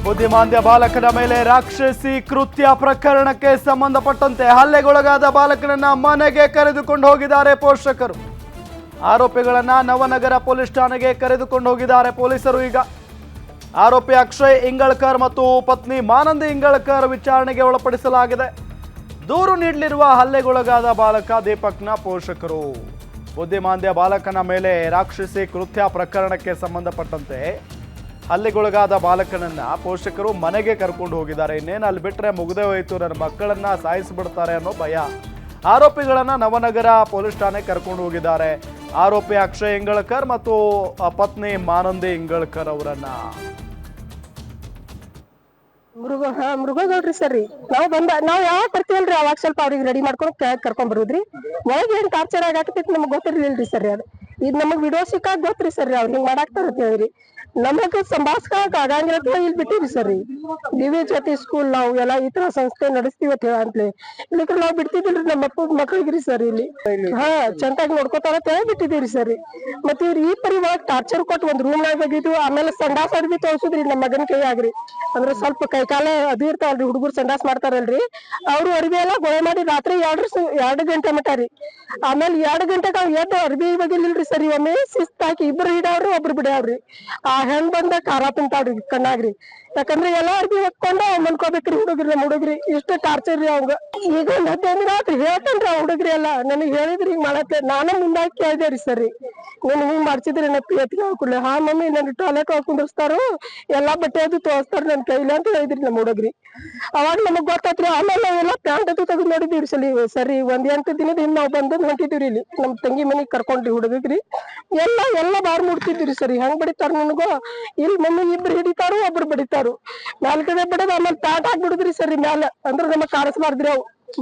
ಬುದ್ಧಿಮಾಂದ್ಯ ಬಾಲಕನ ಮೇಲೆ ರಾಕ್ಷಸಿ ಕೃತ್ಯ ಪ್ರಕರಣಕ್ಕೆ ಸಂಬಂಧಪಟ್ಟಂತೆ ಹಲ್ಲೆಗೊಳಗಾದ ಬಾಲಕನನ್ನ ಮನೆಗೆ ಕರೆದುಕೊಂಡು ಹೋಗಿದ್ದಾರೆ ಪೋಷಕರು. ಆರೋಪಿಗಳನ್ನ ನವನಗರ ಪೊಲೀಸ್ ಠಾಣೆಗೆ ಕರೆದುಕೊಂಡು ಹೋಗಿದ್ದಾರೆ ಪೊಲೀಸರು. ಈಗ ಆರೋಪಿ ಅಕ್ಷಯ್ ಇಂಗಳಕರ್ ಮತ್ತು ಪತ್ನಿ ಮಾನಂದಿ ಇಂಗಳಕರ್ ವಿಚಾರಣೆಗೆ ಒಳಪಡಿಸಲಾಗಿದೆ. ದೂರು ನೀಡಲಿರುವ ಹಲ್ಲೆಗೊಳಗಾದ ಬಾಲಕ ದೀಪಕ್ನ ಪೋಷಕರು. ಬುದ್ಧಿಮಾಂದ್ಯ ಬಾಲಕನ ಮೇಲೆ ರಾಕ್ಷಸಿ ಕೃತ್ಯ ಪ್ರಕರಣಕ್ಕೆ ಸಂಬಂಧಪಟ್ಟಂತೆ ಹಲ್ಲೆಗೊಳಗಾದ ಬಾಲಕನನ್ನ ಪೋಷಕರು ಮನೆಗೆ ಕರ್ಕೊಂಡು ಹೋಗಿದ್ದಾರೆ. ಇನ್ನೇನು ಅಲ್ಲಿ ಬಿಟ್ಟರೆ ಮುಗಿದೇ ಹೋಯಿತು, ನನ್ನ ಮಕ್ಕಳನ್ನ ಸಾಯಿಸಿಬಿಡ್ತಾರೆ ಅನ್ನೋ ಭಯ. ಆರೋಪಿಗಳನ್ನ ನವನಗರ ಪೊಲೀಸ್ ಠಾಣೆಗೆ ಕರ್ಕೊಂಡು ಹೋಗಿದ್ದಾರೆ. ಆರೋಪಿ ಅಕ್ಷಯ್ ಇಂಗಳಕರ್ ಮತ್ತು ಪತ್ನಿ ಮಾನಂದಿ ಇಂಗಳಕರ್ ಅವರನ್ನ. ಮೃಗಗೌಡ್ರಿ ಸರ್ ನಾವ್ ಯಾವಾಗ ಬರ್ತೀವಲ್ರಿ ಅವಾಗ ಸ್ವಲ್ಪ ಅವ್ರಿಗೆ ರೆಡಿ ಮಾಡ್ಕೊಂಡು ಕರ್ಕೊಂಡ್ ಬರುದ್ರಿ. ಒಳಗೆ ಏನ್ ಟಾರ್ಚರ್ ಆಗತೈತಿ ನಮಗ್ ಗೊತ್ತಿರ್ಲಿಲ್ರಿ ಸರ್. ಅದು ಇದು ನಮಗ್ ವಿಡಿಯೋ ಸಿಕ್ಕಾಗ ಗೊತ್ತ್ರಿ ಸರ್. ಅವ್ರು ಹಿಂಗ್ ಮಾಡಾಕ್ತಾರ ಹೇಳ್ರಿ. ನಮಗ್ ಸಂಭಾಷಕ ಆಗಂಗಿಲ್ಲ ಇಲ್ಲಿ ಬಿಟ್ಟಿರಿ ಸರ್. ದಿವ್ಯ ಜ್ಯೋತಿ ಸ್ಕೂಲ್ ನಾವು ಎಲ್ಲ ಈ ತರ ಸಂಸ್ಥೆ ನಡೆಸ್ತೀವಿ ಅಂತ ಹೇಳಿ ಇಲ್ಲಿಕ್ರೆ ನಾವ್ ಬಿಡ್ತಿದಿಲ್ರಿ ನಮ್ಮ ಮಕ್ಳಿಗ್ರಿ ಸರ್. ಇಲ್ಲಿ ಚಂದಾಗಿ ನೋಡ್ಕೋತಾರ ಬಿಟ್ಟಿದೀರಿ ಸರ್. ಮತ್ತೆ ಇವ್ರು ಈ ಪರಿ ಒಳಗ್ ಟಾರ್ಚರ್ ಕೊಟ್ಟು ಒಂದ್ ರೂಮ್ ನಾಗ ಹೋಗಿದ್ವು. ಆಮೇಲೆ ಸಂಡಾಸ್ ಅಡ್ಬಿ ತೋರ್ಸುದ್ರಿ ನಮ್ಮ ಮಗನ ಕೈ ಆಗ್ರಿ. ಅಂದ್ರೆ ಸ್ವಲ್ಪ ಕೈಕಾಲ ಅದು ಇರ್ತಾವಲ್ರಿ, ಹುಡುಗರು ಸಂಡಾಸ್ ಮಾಡ್ತಾರಲ್ರಿ. ಅವ್ರು ಅರ್ಬಿ ಎಲ್ಲ ಗೊಳೆ ಮಾಡಿ ರಾತ್ರಿ 2 ಗಂಟೆ ಮಟ ರೀ. ಆಮೇಲೆ 2 ಗಂಟೆಗೆ ಎದ್ದು ಅರ್ಬಿ ಬಗಿಲಿಲ್ರಿ ಸರ್. ಒಮ್ಮೆ ಶಿಸ್ತಾಕಿ ಇಬ್ರು ಹಿಡಾವ್ರಿ, ಒಬ್ರು ಬಿಡ್ಯಾವ್ರಿ. ಆ ಹೆಣ್ ಬಂದ ಖಾರ ತುಂಬ್ತಾವ್ರಿ ಕಣ್ಣಾಗ್ರಿ. ಯಾಕಂದ್ರೆ ಎಲ್ಲಾ ಅರ್ಬಿ ಹೊತ್ಕೊಂಡ ಮನ್ಕೋಬೇಕ್ರಿ ಹುಡುಗ್ರಿ. ನಮ್ಮ ಹುಡುಗ್ರಿ ಇಷ್ಟ ಟಾರ್ಚರ್ ರೀ ಅವಂಗ. ಈಗ ಒಂದ್ 15 ದಿನ ಆತ್ರಿ ಹೇಳ್ತೇನ್ರಿ. ಆ ಹುಡುಗ್ರಿ ಎಲ್ಲಾ ನನಗ್ ಹೇಳಿದ್ರಿ ಹಿಂಗ್ ಮಾಡತ್ತೆ. ನಾನು ಮುಂದಾಗಿ ಕೇಳ್ದೇರಿ ಸರ್. ನೀನ್ ಹಿಂಗ್ ಮಾಡ್ಸಿದ್ರಿ ನಪ್ಪಿ ಎತ್ಗೆ ಹಾಕುಳ್ಳೆ. ಹಾ ಮಮ್ಮಿ ನನ್ ಟಾಯ್ಲೆಟ್ ಹೋಗಿ ಕುಂದಿರ್ಸ್ತಾರು, ಎಲ್ಲಾ ಬಟ್ಟೆ ಅದು ತೋರಿಸ್ತಾರ ನನ್ ಕೈಲಿ ಅಂತ ಹೇಳಿದ್ರಿ ನಮ್ಮ ಹುಡುಗ್ರಿ. ಅವಾಗ ನಮಗ್ ಗೊತ್ತಾತ್ರಿ. ಆಮೇಲೆ ಎಲ್ಲ ಪ್ಯಾಂಟ್ ಅದು ತೆಗೆದು ನೋಡಿದೀವ್ರಿ ಸರಿ. ಒಂದ್ 8 ದಿನದ ಹಿಂದ್ ನಾವ್ ಬಂದ್ ಹೊಂಟಿದ್ವಿ ಇಲ್ಲಿ ನಮ್ ತಂಗಿ ಮನಿಗ್ ಕರ್ಕೊಂಡ್ರಿ ಹುಡುಗ್ರಿ. ಎಲ್ಲ ಬಾರ್ ಮುಡ್ತಿದ್ರಿ ಸರಿ. ಹೆಂಗ್ ಬಡಿತಾರ ನನಗೋ ಇಲ್ಲಿ ಮಮ್ಮಿ ಇಬ್ರು ಹಿಡಿತಾರು, ಒಬ್ರು ಬಡಿತಾರು. ಮ್ಯಾಲ್ ಕಡೆ ಬಡದ್ ಆಮೇಲೆ ಪ್ಯಾಂಟ್ ಹಾಕ್ಬಿಡುದ್ರಿ ಸರಿ ಮ್ಯಾಲ. ಅಂದ್ರ ನಮಗ್ ಕಾಣಿಸ್ಬಾರ್ದ್ರಿ ಅವು.